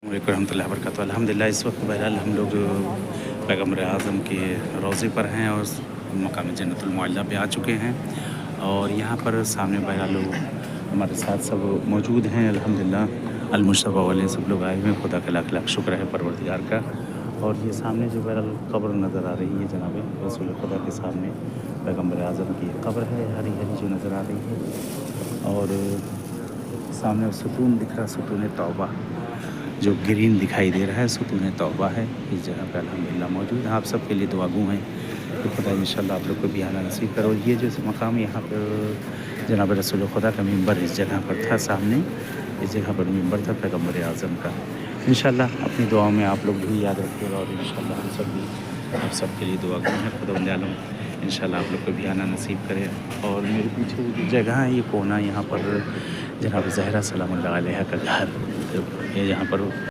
वरहमतुल्लाहि वबरकातुहू। अल्हम्दुलिल्लाह इस वक्त बहरहाल हम लोग पैगम्बर आज़म के रोज़े पर हैं और मकाम जन्नतुल मुअल्ला पे आ चुके हैं। और यहाँ पर सामने बहरहाल लोग हमारे साथ सब मौजूद हैं। अल्हम्दुलिल्लाह अल-मुश्तबा वाले सब लोग आए हुए हैं। खुदा का लाख लाख शुक्र है परवरदिगार का। और ये सामने जो बहरहाल कब्र नज़र आ रही है जनाब रसूल खुदा के सामने पैगम्बर आज़म की कब्र है, हरी हरी जो नज़र आ रही है। और सामने सुतून दिख रहा है, सुतून तौबा जो ग्रीन दिखाई दे रहा है, सुतून तौबा है इस जगह पे अल्हम्दुलिल्लाह मौजूद है। आप सब के लिए दुआ गो हैं कि खुदा इंशाल्लाह आप लोग को भी आना नसीब करो। ये जो मकाम यहाँ पर जनाब रसूल खुदा का मिंबर इस जगह पर था, सामने इस जगह पर मिंबर था पैगम्बर आज़म का। इंशाल्लाह अपनी दुआओं में आप लोग भी याद रखिएगा और इंशाल्लाह हम सब भी आप सब के लिए दुआ गो हैं। खुदा आलम इंशाल्लाह आप लोग को भी आना नसीब करे। और मेरे पीछे जो जगह है ये कोना, यहाँ पर जनाब ज़हरा सलामुल्लाह अलैहा का घर, ये यहाँ पर